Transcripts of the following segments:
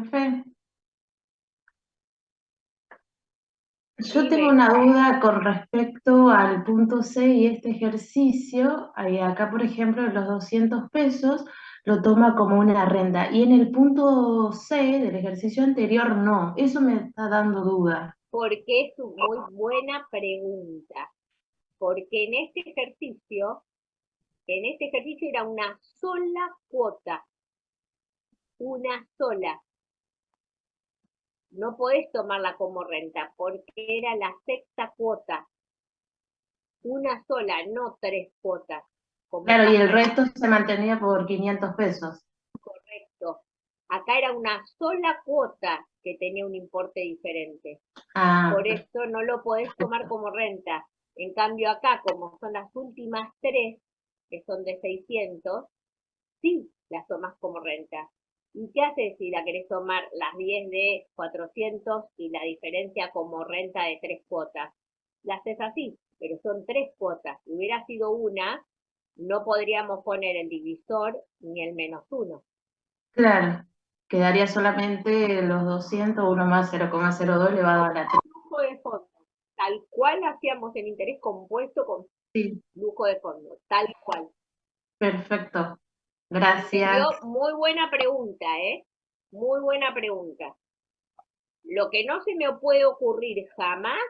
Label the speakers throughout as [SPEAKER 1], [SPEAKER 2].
[SPEAKER 1] profe. Yo tengo
[SPEAKER 2] Dime,
[SPEAKER 1] una duda con respecto al punto C y este ejercicio. Acá, por ejemplo, los 200 pesos lo toma como una renta. Y en el punto C del ejercicio anterior, no. Eso me está dando duda.
[SPEAKER 2] porque es una muy buena pregunta. Porque en este ejercicio era una sola cuota, una sola. No podés tomarla como renta, porque era la sexta cuota, una sola, no tres cuotas, como
[SPEAKER 1] Claro, y el
[SPEAKER 2] pasa acá.
[SPEAKER 1] resto se mantenía por 500 pesos.
[SPEAKER 2] Correcto. Acá era una sola cuota que tenía un importe diferente.
[SPEAKER 1] Ah,
[SPEAKER 2] Por eso no lo podés tomar
[SPEAKER 1] perfecto.
[SPEAKER 2] como renta. En cambio acá, como son las últimas tres, que son de 600, sí las tomas como renta. ¿Y qué haces si la querés tomar las 10 de 400 y la diferencia como renta de tres cuotas? La haces así, pero son tres cuotas. Si hubiera sido una, no podríamos poner el divisor ni el menos uno.
[SPEAKER 1] Claro, quedaría solamente los 200, uno más 0,02 elevado a la 3.
[SPEAKER 2] Flujo de fondo, tal cual hacíamos el interés compuesto con
[SPEAKER 1] Sí,
[SPEAKER 2] flujo de fondo, tal cual.
[SPEAKER 1] perfecto.
[SPEAKER 2] ¿Se entendió?
[SPEAKER 1] Gracias.
[SPEAKER 2] Muy buena pregunta, ¿eh? Muy buena pregunta. Lo que no se me puede ocurrir jamás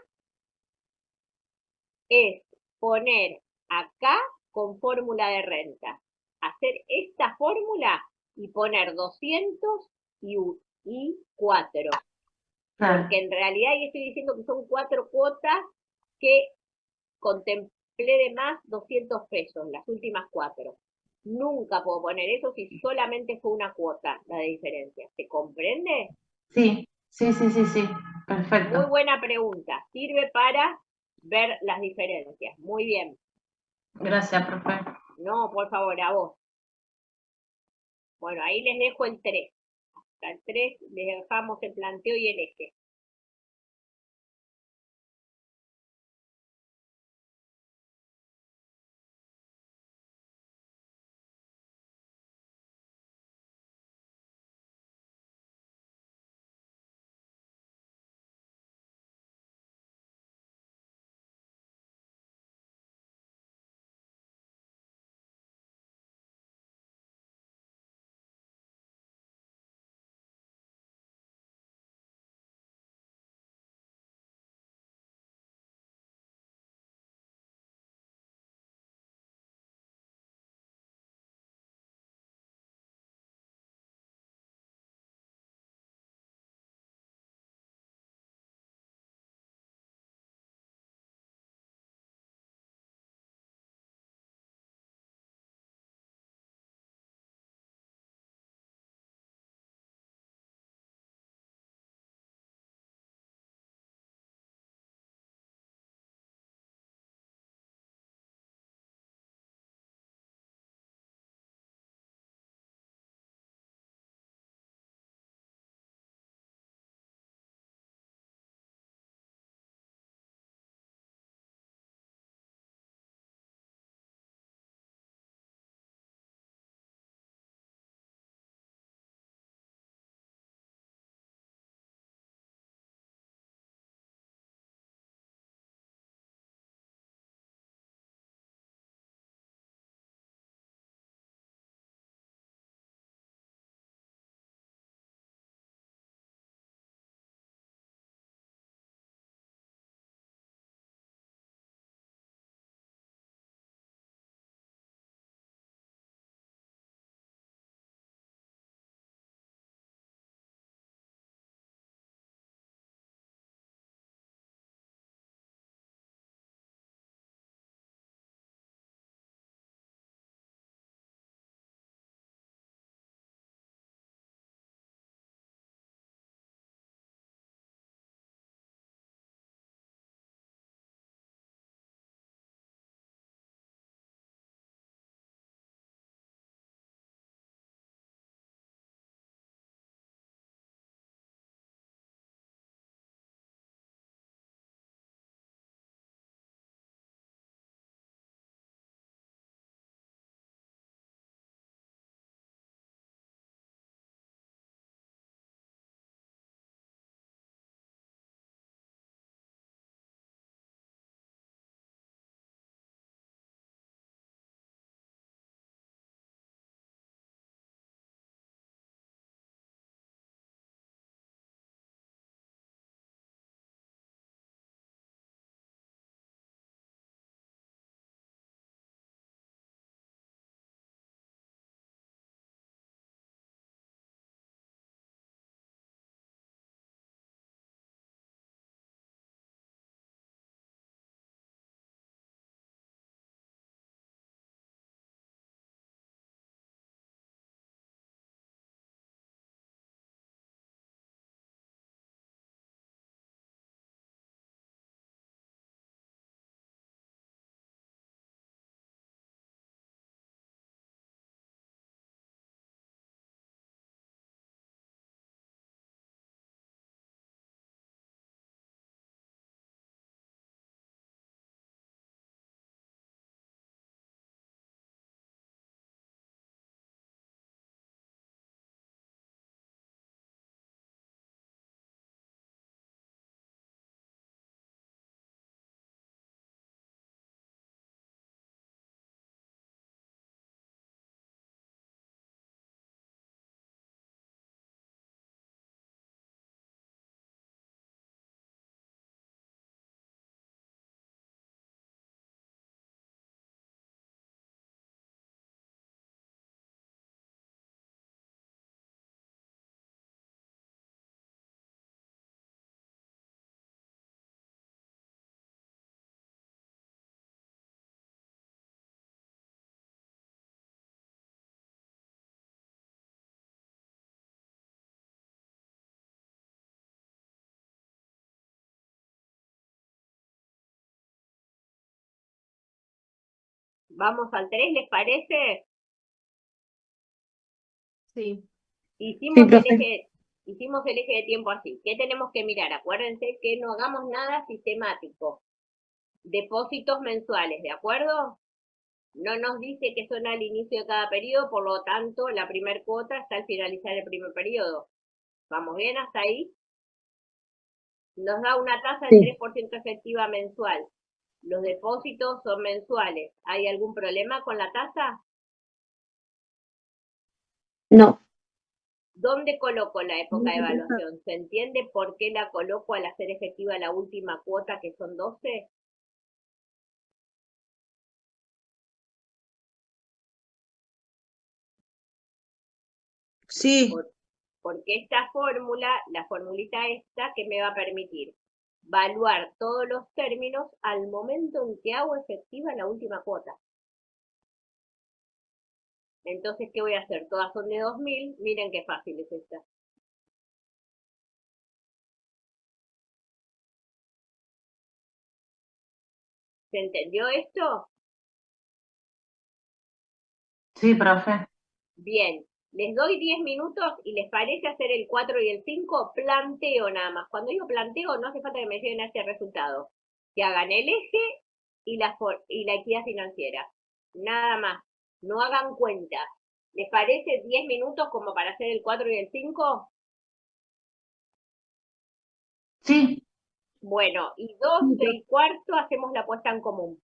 [SPEAKER 2] es poner acá con fórmula de renta. Hacer esta fórmula y poner 200 y 4. Porque
[SPEAKER 1] Claro.
[SPEAKER 2] en realidad ahí estoy diciendo que son cuatro cuotas que contemplé de más 200 pesos, las últimas cuatro. Nunca puedo poner eso si solamente fue una cuota la de diferencia. ¿Se comprende?
[SPEAKER 1] Sí, sí, sí, sí, sí.
[SPEAKER 2] Muy
[SPEAKER 1] Perfecto.
[SPEAKER 2] buena pregunta. Sirve para ver las diferencias. Muy bien.
[SPEAKER 1] Gracias, profe.
[SPEAKER 2] No, por favor, a vos. Bueno, ahí les dejo el 3. Hasta el 3 les dejamos el planteo y el eje. Vamos al 3, ¿les parece?
[SPEAKER 3] Sí.
[SPEAKER 1] Sí,
[SPEAKER 2] Hicimos el
[SPEAKER 1] profe.
[SPEAKER 2] eje, hicimos el eje de tiempo así. ¿Qué tenemos que mirar? Acuérdense que no hagamos nada sistemático. Depósitos mensuales, ¿de acuerdo? No nos dice que son al inicio de cada periodo, por lo tanto, la primer cuota está al finalizar el primer periodo. ¿Vamos bien hasta ahí? Nos da una tasa del
[SPEAKER 1] Sí.
[SPEAKER 2] 3% efectiva mensual. Los depósitos son mensuales. ¿Hay algún problema con la tasa?
[SPEAKER 1] No.
[SPEAKER 2] ¿Dónde coloco la época de evaluación? ¿Se entiende por qué la coloco al hacer efectiva la última cuota, que son 12?
[SPEAKER 3] Sí.
[SPEAKER 2] Porque esta fórmula, la formulita esta, que me va a permitir evaluar todos los términos al momento en que hago efectiva la última cuota. Entonces, ¿qué voy a hacer? Todas son de 2000. Miren qué fácil es esta. ¿Se entendió esto?
[SPEAKER 1] Sí, profe.
[SPEAKER 2] Bien. Les doy 10 minutos y les parece hacer el 4 y el 5, planteo nada más. Cuando digo planteo, no hace falta que me lleven a este resultado. Que hagan el eje y la equidad financiera. Nada más. No hagan cuentas. ¿Les parece 10 minutos como para hacer el 4 y el 5?
[SPEAKER 1] Sí.
[SPEAKER 2] Bueno, y 12 y cuarto hacemos la puesta en común.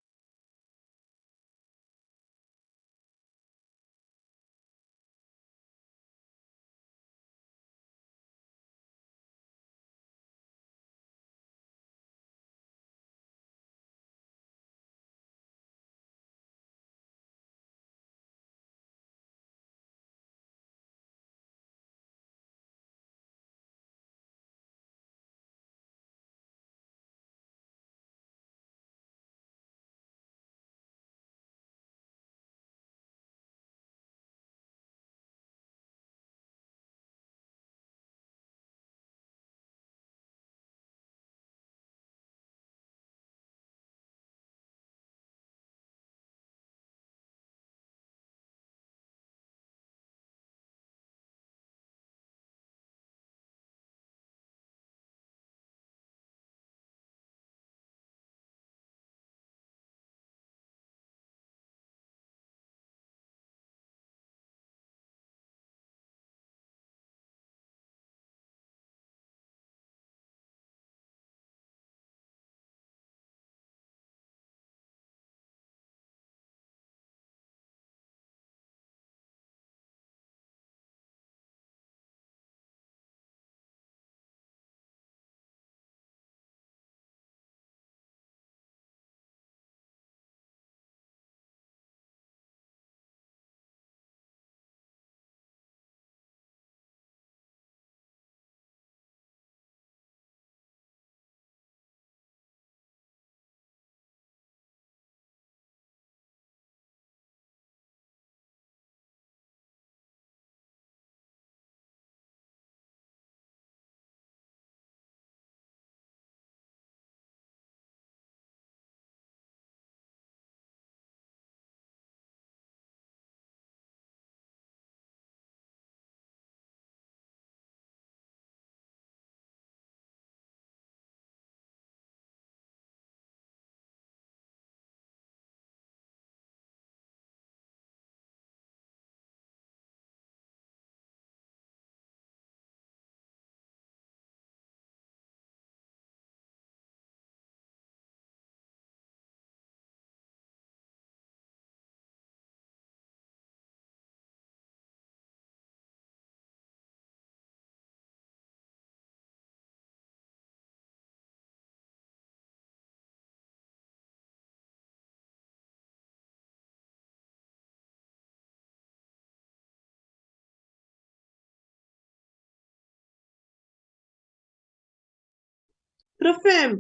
[SPEAKER 3] Profe,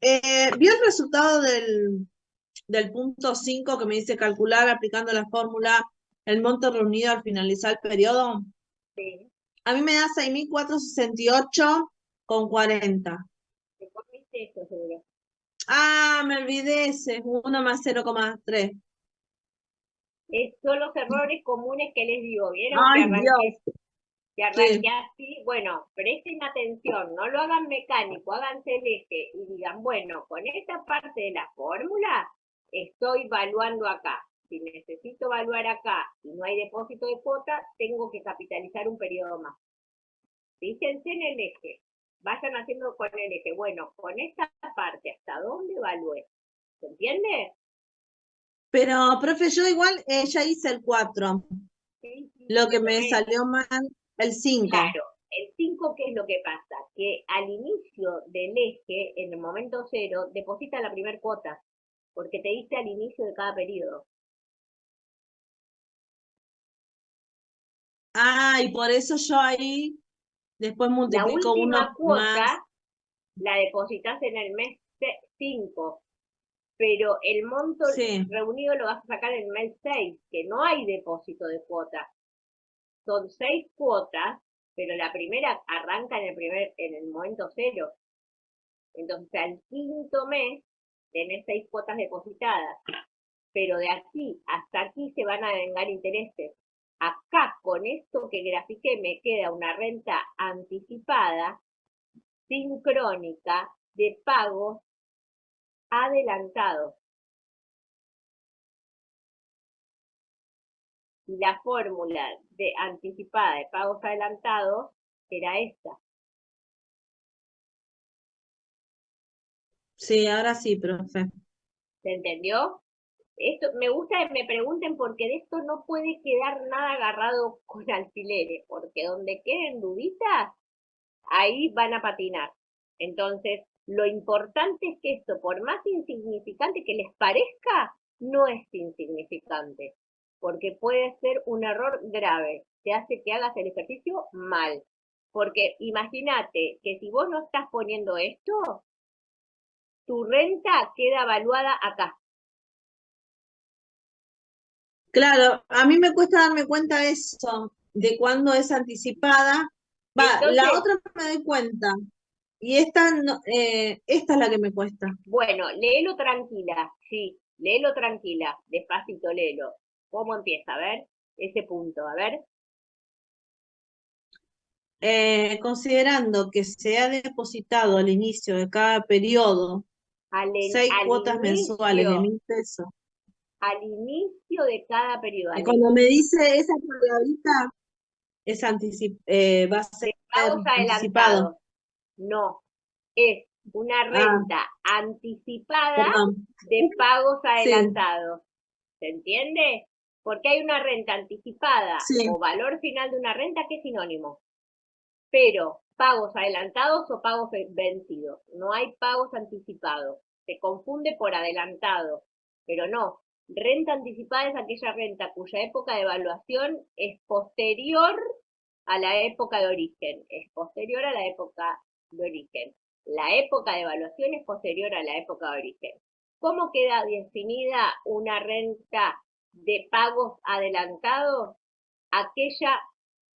[SPEAKER 3] ¿vio el resultado del punto 5 que me dice calcular aplicando la fórmula el monto reunido al finalizar el periodo?
[SPEAKER 2] Sí.
[SPEAKER 3] A mí me da 6.468,40.
[SPEAKER 2] Después viste esto, seguro.
[SPEAKER 3] Ah, me olvidé ese, 1 más 0,3.
[SPEAKER 2] Son los errores comunes que les digo. ¿Vieron
[SPEAKER 3] Ay, Dios.
[SPEAKER 2] que arranqué
[SPEAKER 3] Sí.
[SPEAKER 2] así? Bueno, presten atención, no lo hagan mecánico, háganse el eje y digan, bueno, con esta parte de la fórmula estoy evaluando acá. Si necesito evaluar acá y no hay depósito de cuota, tengo que capitalizar un periodo más. Fíjense en el eje, vayan haciendo con el eje. Bueno, con esta parte, ¿hasta dónde evalué? ¿Se entiende?
[SPEAKER 3] Pero, profe, yo igual ya hice el 4.
[SPEAKER 2] Sí, sí,
[SPEAKER 3] Lo que
[SPEAKER 2] por
[SPEAKER 3] me
[SPEAKER 2] eso.
[SPEAKER 3] salió mal, el 5.
[SPEAKER 2] Claro, el 5, ¿qué es lo que pasa? Que al inicio del eje, en el momento cero, deposita la primer cuota, porque te dice al inicio de cada periodo.
[SPEAKER 3] Ah, y por eso yo ahí después
[SPEAKER 2] La
[SPEAKER 3] multiplico
[SPEAKER 2] última
[SPEAKER 3] 1 más.
[SPEAKER 2] cuota la depositas en el mes 5, pero el monto
[SPEAKER 3] Sí,
[SPEAKER 2] reunido lo vas a sacar en el mes 6, que no hay depósito de cuota. Son 6 cuotas, pero la primera arranca en el momento cero. Entonces, al quinto mes tenés 6 cuotas depositadas, pero de aquí hasta aquí se van a devengar intereses. Acá, con esto que grafiqué, me queda una renta anticipada, sincrónica, de pagos adelantados. Y la fórmula de anticipada de pagos adelantados era esta.
[SPEAKER 3] sí, ahora sí, profe.
[SPEAKER 2] ¿Se entendió? Esto me gusta que me pregunten porque de esto no puede quedar nada agarrado con alfileres, porque donde queden duditas, ahí van a patinar. Entonces, lo importante es que esto, por más insignificante que les parezca, no es insignificante, porque puede ser un error grave, te hace que hagas el ejercicio mal. Porque imagínate que si vos no estás poniendo esto, tu renta queda evaluada acá.
[SPEAKER 3] Claro, a mí me cuesta darme cuenta eso, de cuándo es anticipada. Va, la
[SPEAKER 2] Entonces,
[SPEAKER 3] otra me doy cuenta. Y esta, esta es la que me cuesta.
[SPEAKER 2] bueno, léelo tranquila, sí, léelo tranquila, despacito léelo. ¿Cómo empieza? A ver, ese punto, a ver.
[SPEAKER 3] Considerando que se ha depositado al inicio de cada periodo
[SPEAKER 2] Al,
[SPEAKER 3] 6 cuotas mensuales de 1.000 pesos.
[SPEAKER 2] al inicio de cada periodo,
[SPEAKER 3] Y cuando me dice esa palabrita, es va a ser
[SPEAKER 2] de pagos
[SPEAKER 3] anticipado.
[SPEAKER 2] adelantados. No, es una
[SPEAKER 3] Ah,
[SPEAKER 2] renta anticipada
[SPEAKER 3] perdón.
[SPEAKER 2] de pagos
[SPEAKER 3] Sí,
[SPEAKER 2] adelantados. ¿Se entiende? Porque hay una renta anticipada
[SPEAKER 3] sí.
[SPEAKER 2] o valor final de una renta que es sinónimo. Pero pagos adelantados o pagos vencidos. No hay pagos anticipados. Se confunde por adelantado, pero no. Renta anticipada es aquella renta cuya época de evaluación es posterior a la época de origen. Es posterior a la época de origen. La época de evaluación es posterior a la época de origen. ¿Cómo queda definida una renta de pagos adelantados? Aquella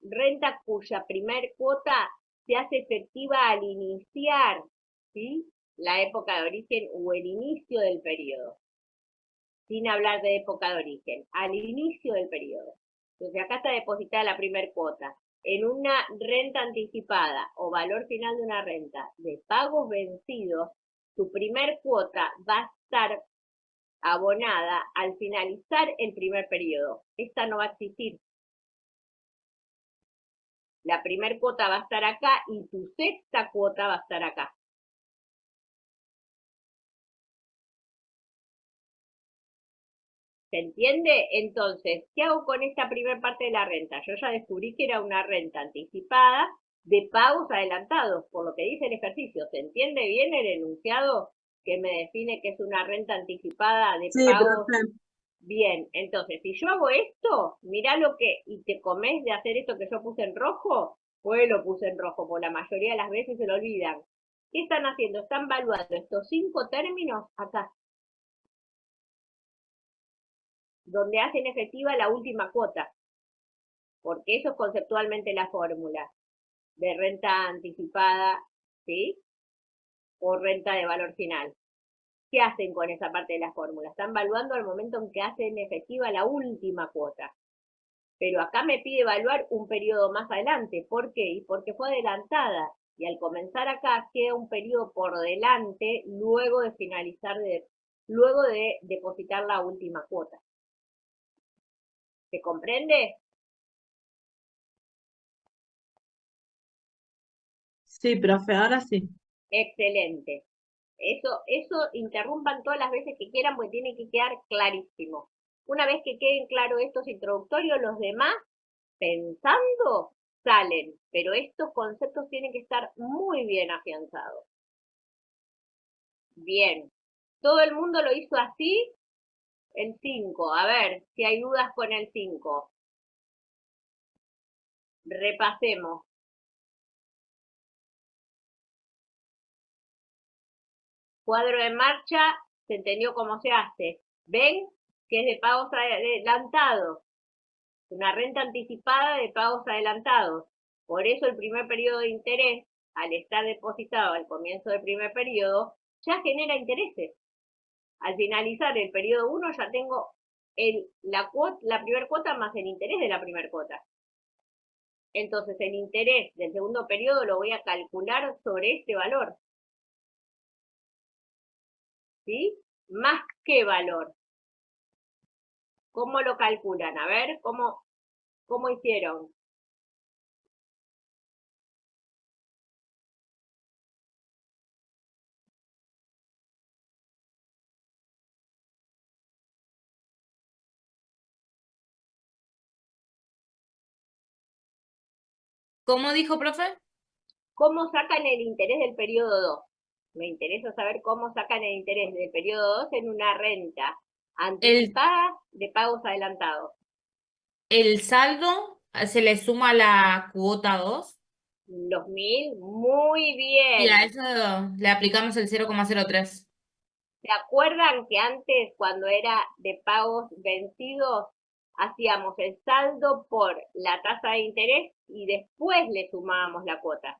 [SPEAKER 2] renta cuya primer cuota se hace efectiva al iniciar, ¿sí?, la época de origen o el inicio del periodo, sin hablar de época de origen, al inicio del periodo. Entonces acá está depositada la primer cuota. En una renta anticipada o valor final de una renta de pagos vencidos, tu primer cuota va a estar abonada al finalizar el primer periodo. Esta no va a existir. La primer cuota va a estar acá y tu sexta cuota va a estar acá. ¿Se entiende? Entonces, ¿qué hago con esta primera parte de la renta? Yo ya descubrí que era una renta anticipada de pagos adelantados, por lo que dice el ejercicio. ¿Se entiende bien el enunciado que me define que es una renta anticipada de
[SPEAKER 3] Sí,
[SPEAKER 2] pagos?
[SPEAKER 3] profe.
[SPEAKER 2] Bien, entonces, si yo hago esto, mirá lo que, y te comés de hacer esto que yo puse en rojo, pues lo puse en rojo, porque la mayoría de las veces se lo olvidan. ¿Qué están haciendo? Están valuando estos 5 términos acá, donde hacen efectiva la última cuota, porque eso es conceptualmente la fórmula de renta anticipada, ¿sí? O renta de valor final. ¿qué hacen con esa parte de la fórmula? Están evaluando al momento en que hacen efectiva la última cuota. Pero acá me pide evaluar un periodo más adelante. ¿Por qué? Y porque fue adelantada. Y al comenzar acá queda un periodo por delante luego de finalizar, luego de depositar la última cuota. ¿Se comprende?
[SPEAKER 3] Sí, profe, ahora sí.
[SPEAKER 2] Excelente. Eso interrumpan todas las veces que quieran porque tiene que quedar clarísimo. Una vez que queden claros estos introductorios, los demás, pensando, salen. Pero estos conceptos tienen que estar muy bien afianzados. Bien. ¿Todo el mundo lo hizo así? El 5. A ver si hay dudas con el 5. Repasemos. Cuadro de marcha, se entendió cómo se hace. ¿Ven? Que es de pagos adelantados. Una renta anticipada de pagos adelantados. Por eso el primer periodo de interés, al estar depositado al comienzo del primer periodo, ya genera intereses. Al finalizar el periodo 1 ya tengo la primera cuota más el interés de la primera cuota. Entonces el interés del segundo periodo lo voy a calcular sobre este valor. ¿Sí? ¿Más qué valor? ¿Cómo lo calculan? A ver, ¿cómo hicieron?
[SPEAKER 4] ¿Cómo dijo, profe?
[SPEAKER 2] ¿Cómo sacan el interés del periodo 2? Me interesa saber cómo sacan el interés del periodo 2 en una renta anticipada de pagos adelantados.
[SPEAKER 4] El saldo se le suma la cuota 2
[SPEAKER 2] Los 1000, muy
[SPEAKER 4] y a
[SPEAKER 2] bien.
[SPEAKER 4] eso le aplicamos el 0,03.
[SPEAKER 2] ¿Se acuerdan que antes, cuando era de pagos vencidos, hacíamos el saldo por la tasa de interés y después le sumábamos la cuota?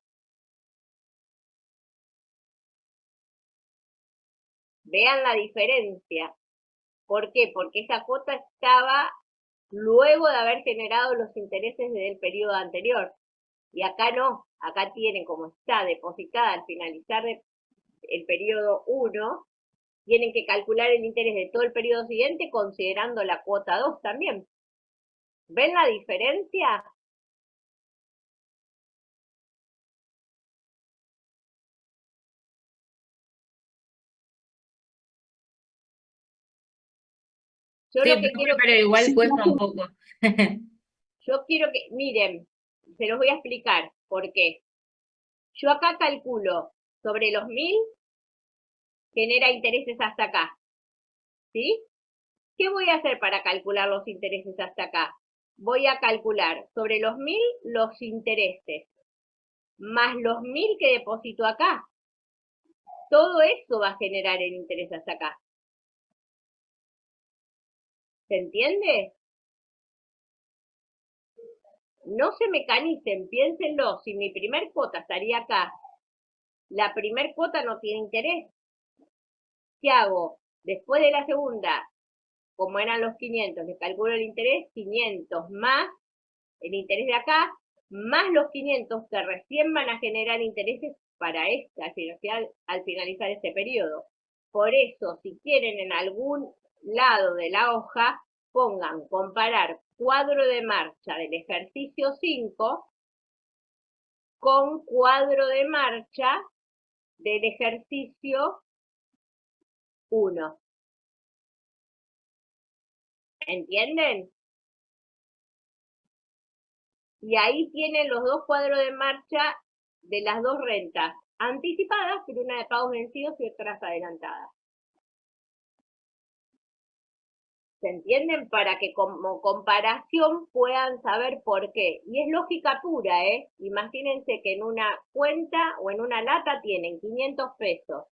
[SPEAKER 2] Vean la diferencia. ¿Por qué? Porque esa cuota estaba luego de haber generado los intereses del periodo anterior. Y acá no, acá tienen como está depositada al finalizar el periodo 1, tienen que calcular el interés de todo el periodo siguiente considerando la cuota 2 también. ¿Ven la diferencia? Yo
[SPEAKER 4] Sí,
[SPEAKER 2] lo que
[SPEAKER 4] profe,
[SPEAKER 2] quiero,
[SPEAKER 4] pero igual
[SPEAKER 3] Sí,
[SPEAKER 4] cuesta un
[SPEAKER 3] profe.
[SPEAKER 4] poco.
[SPEAKER 2] yo quiero que, miren, se los voy a explicar por qué. Yo acá calculo sobre los 1000, genera intereses hasta acá, ¿sí? ¿Qué voy a hacer para calcular los intereses hasta acá? Voy a calcular sobre los 1000 los intereses, más los 1000 que deposito acá. Todo eso va a generar el interés hasta acá. ¿Se entiende? No se mecanicen, piénsenlo. Si mi primer cuota estaría acá, la primer cuota no tiene interés. ¿Qué hago? Después de la segunda, como eran los 500, le calculo el interés, 500 más el interés de acá, más los 500 que recién van a generar intereses para al finalizar este periodo. Por eso, si quieren en algún lado de la hoja, pongan comparar cuadro de marcha del ejercicio 5 con cuadro de marcha del ejercicio 1. ¿Entienden? Y ahí tienen los dos cuadros de marcha de las dos rentas, anticipadas, pero una de pagos vencidos y otras adelantadas. ¿Se entienden? Para que como comparación puedan saber por qué. Y es lógica pura, ¿eh? Imagínense que en una cuenta o en una lata tienen 500 pesos,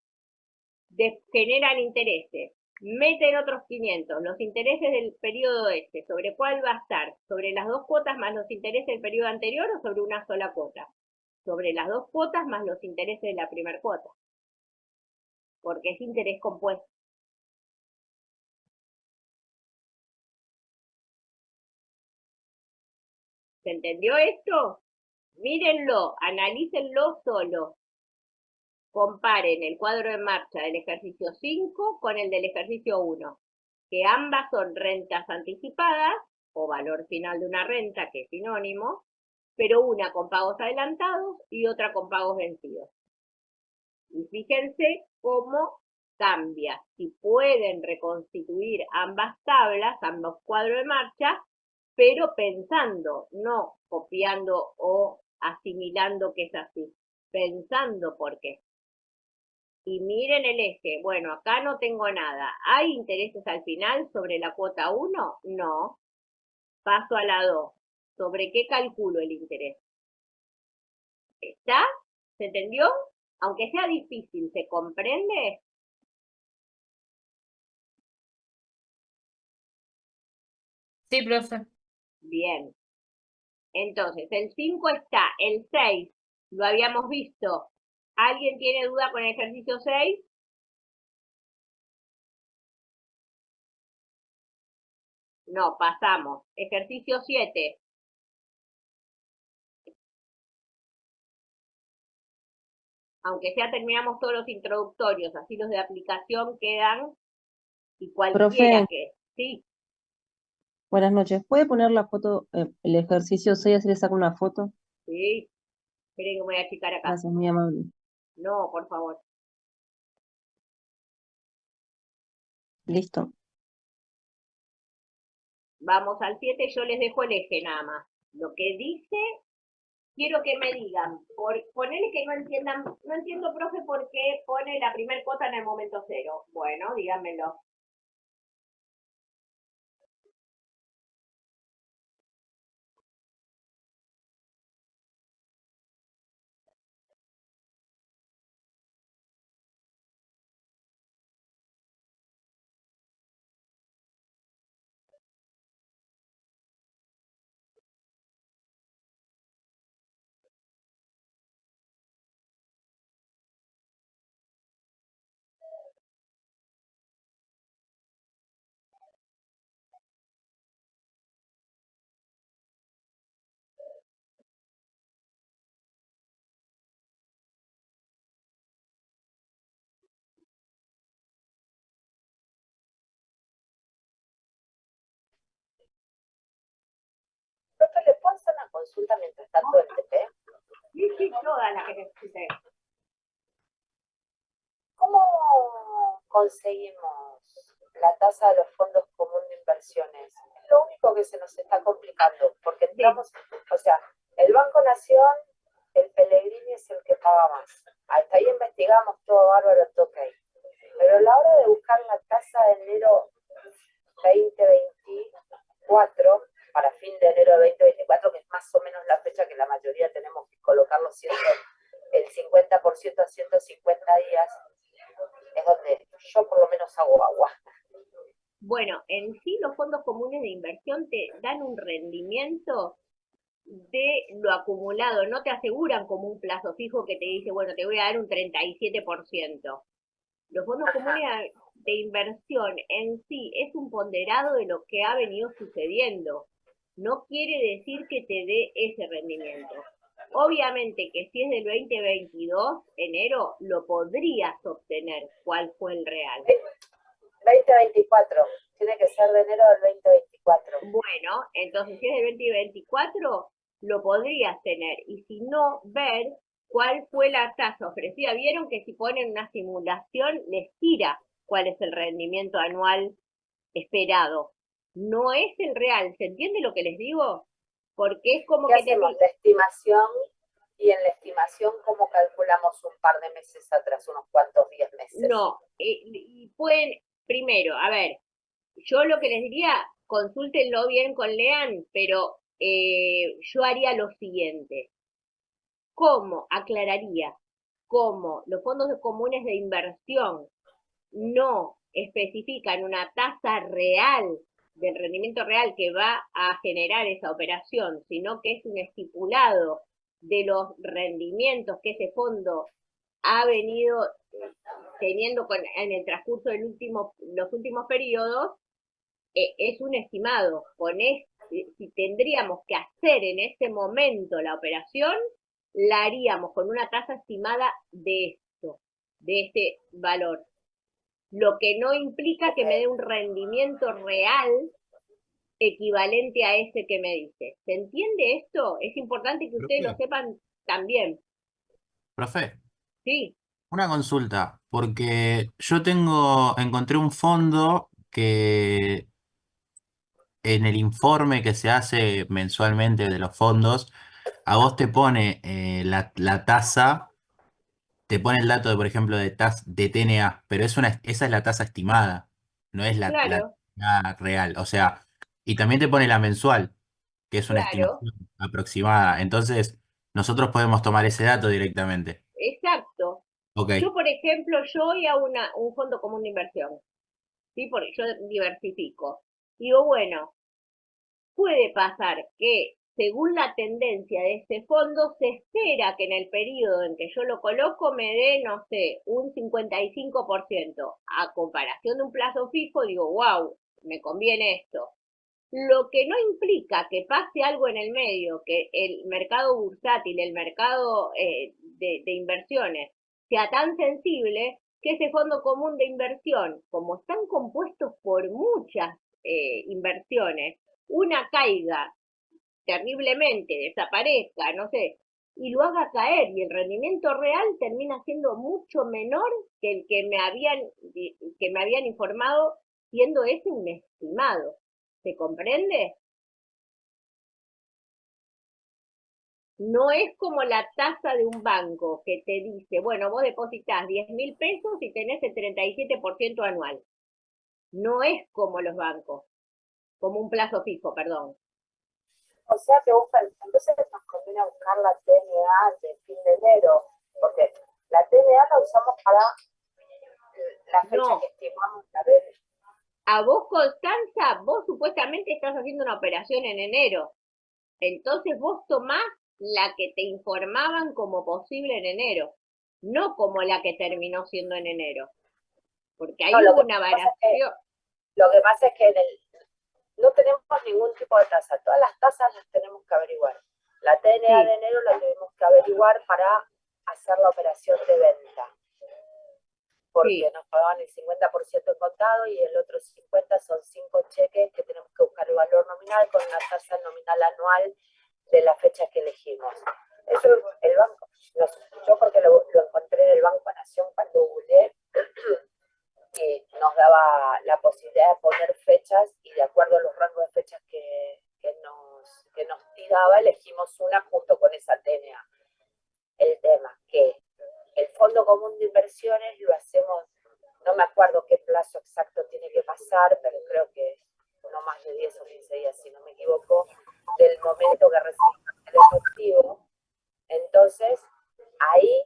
[SPEAKER 2] generan intereses, meten otros 500, los intereses del periodo este, ¿sobre cuál va a estar? ¿Sobre las dos cuotas más los intereses del periodo anterior o sobre una sola cuota? Sobre las dos cuotas más los intereses de la primera cuota. porque es interés compuesto. ¿Se entendió esto? Mírenlo, analícenlo solo. Comparen el cuadro de marcha del ejercicio 5 con el del ejercicio 1, que ambas son rentas anticipadas, o valor final de una renta, que es sinónimo, pero una con pagos adelantados y otra con pagos vencidos. Y fíjense cómo cambia. Si pueden reconstituir ambas tablas, ambos cuadros de marcha, pero pensando, no copiando o asimilando que es así, pensando por qué. Y miren el eje, bueno, acá no tengo nada. ¿Hay intereses al final sobre la cuota 1? No. Paso a la 2. ¿Sobre qué calculo el interés? ¿Está? ¿Se entendió? Aunque sea difícil, ¿se comprende?
[SPEAKER 4] Sí, profe.
[SPEAKER 2] Bien. Entonces, el 5 está, el 6 lo habíamos visto. ¿Alguien tiene duda con el ejercicio 6? No, pasamos. Ejercicio 7. Aunque ya terminamos todos los introductorios, así los de aplicación quedan y cualquiera
[SPEAKER 5] Profe,
[SPEAKER 2] que... Sí,
[SPEAKER 5] buenas noches. ¿Puede poner la foto, el ejercicio 6, así le saco una foto?
[SPEAKER 2] sí. Esperen que me voy a achicar acá.
[SPEAKER 5] Gracias, muy amable.
[SPEAKER 2] No, por favor.
[SPEAKER 5] Listo.
[SPEAKER 2] Vamos al 7, yo les dejo el eje nada más. Lo que dice, quiero que me digan, ponele que no entiendan, no entiendo, profe, por qué pone la primer cuota en el momento cero. Bueno, díganmelo.
[SPEAKER 6] Profe, ¿le puedo hacer una consulta mientras tanto del TP?
[SPEAKER 2] Sí, todas las que necesité.
[SPEAKER 6] ¿Cómo conseguimos la tasa de los fondos comunes de inversiones? Es lo único que se nos está complicando, porque entramos, o sea, el Banco Nación, el Pellegrini es el que paga más. Hasta ahí investigamos todo bárbaro, todo ok. Pero a la hora de buscar la tasa de enero 2024, para fin de enero de 2024, que es más o menos la fecha que la mayoría tenemos que colocarlo siendo el 50% a 150 días, es donde yo por lo menos hago agua.
[SPEAKER 2] Bueno, en sí los fondos comunes de inversión te dan un rendimiento de lo acumulado, no te aseguran como un plazo fijo que te dice, bueno, te voy a dar un 37%. Los fondos comunes de inversión en sí es un ponderado de lo que ha venido sucediendo. No quiere decir que te dé ese rendimiento. Obviamente que si es del 2022, enero, lo podrías obtener. ¿Cuál fue el real?
[SPEAKER 6] 2024, tiene que ser de enero del 2024.
[SPEAKER 2] Bueno, entonces si es del 2024, lo podrías tener. Y si no, ver cuál fue la tasa ofrecida. Vieron que si ponen una simulación, les tira cuál es el rendimiento anual esperado. No es el real. ¿Se entiende lo que les digo? Porque es como
[SPEAKER 6] ¿Qué
[SPEAKER 2] que
[SPEAKER 6] hacemos? La estimación, y en la estimación, ¿cómo calculamos un par de meses atrás, unos cuantos 10 meses?
[SPEAKER 2] No, y pueden, primero, a ver, yo lo que les diría, consúltenlo bien con Lean, pero yo haría lo siguiente. ¿Cómo? Aclararía, cómo los fondos comunes de inversión no especifican una tasa real del rendimiento real que va a generar esa operación, sino que es un estipulado de los rendimientos que ese fondo ha venido teniendo en el transcurso los últimos periodos, es un estimado. Si tendríamos que hacer en este momento la operación, la haríamos con una tasa estimada de este valor. Lo que no implica que me dé un rendimiento real equivalente a ese que me dice. ¿Se entiende esto? Es importante que ustedes lo sepan también.
[SPEAKER 7] Profe,
[SPEAKER 2] Sí,
[SPEAKER 7] una consulta, porque yo encontré un fondo que en el informe que se hace mensualmente de los fondos, a vos te pone la tasa, te pone el dato de, por ejemplo, de TNA, pero esa es la tasa estimada, no es la
[SPEAKER 2] claro,
[SPEAKER 7] TNA real. O sea, y también te pone la mensual, que es una
[SPEAKER 2] claro,
[SPEAKER 7] estimación aproximada. Entonces, nosotros podemos tomar ese dato directamente.
[SPEAKER 2] exacto.
[SPEAKER 7] Ok,
[SPEAKER 2] Yo, por ejemplo, yo voy a un fondo común de inversión, ¿sí? Porque yo diversifico. Digo, bueno, puede pasar que según la tendencia de este fondo, se espera que en el periodo en que yo lo coloco me dé, no sé, un 55%. A comparación de un plazo fijo, digo, wow, me conviene esto. Lo que no implica que pase algo en el medio, que el mercado bursátil, el mercado de inversiones, sea tan sensible que ese fondo común de inversión, como están compuestos por muchas inversiones, una caiga terriblemente, desaparezca, no sé, y lo haga caer, y el rendimiento real termina siendo mucho menor que el que me habían informado, siendo ese un estimado. ¿Se comprende? No es como la tasa de un banco que te dice, bueno, vos depositas 10.000 pesos y tenés el 37% anual. No es como los bancos, como un plazo fijo, perdón.
[SPEAKER 6] O sea que entonces nos conviene buscar la TNA de fin de enero, porque la TNA la usamos para la fecha
[SPEAKER 2] No.
[SPEAKER 6] que estimamos la vez.
[SPEAKER 2] A vos, Constanza, vos supuestamente estás haciendo una operación en enero. Entonces vos tomás la que te informaban como posible en enero, no como la que terminó siendo en enero. Porque ahí
[SPEAKER 6] No,
[SPEAKER 2] hubo una variación.
[SPEAKER 6] Lo que pasa es que no tenemos ningún tipo de tasa. Todas las tasas las tenemos que averiguar. La TNA de enero la tenemos que averiguar para hacer la operación de venta. Porque nos pagaban el 50% en contado y el otro 50% son 5 cheques que tenemos que buscar el valor nominal con una tasa nominal anual de la fecha que elegimos. Eso el banco, yo porque lo encontré en el Banco Nación cuando googleé, que nos daba la posibilidad de poner fechas y de acuerdo a los rangos de fechas que nos tiraba, elegimos una junto con esa TNA. El tema que el Fondo Común de Inversiones lo hacemos, no me acuerdo qué plazo exacto tiene que pasar, pero creo que no más de 10 o 15 días, si no me equivoco, del momento que recibimos el efectivo. Entonces, ahí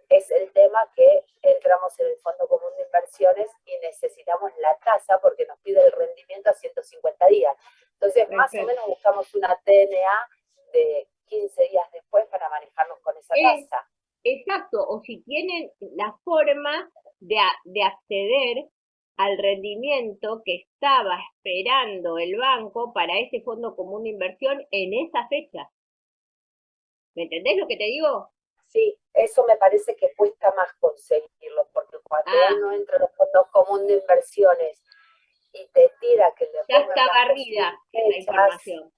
[SPEAKER 6] es el tema que entramos en el Fondo Común de Inversiones y necesitamos la tasa porque nos pide el rendimiento a 150 días. Entonces, más o menos buscamos una TNA de 15 días después para manejarnos con esa tasa.
[SPEAKER 2] Exacto, o si tienen la forma de acceder al rendimiento que estaba esperando el banco para ese fondo común de inversión en esa fecha. ¿Me entendés lo que te digo?
[SPEAKER 6] Sí, eso me parece que cuesta más conseguirlo, porque cuando uno entra en los fondos comunes de inversiones y te tira que le
[SPEAKER 2] ya está barrida la información.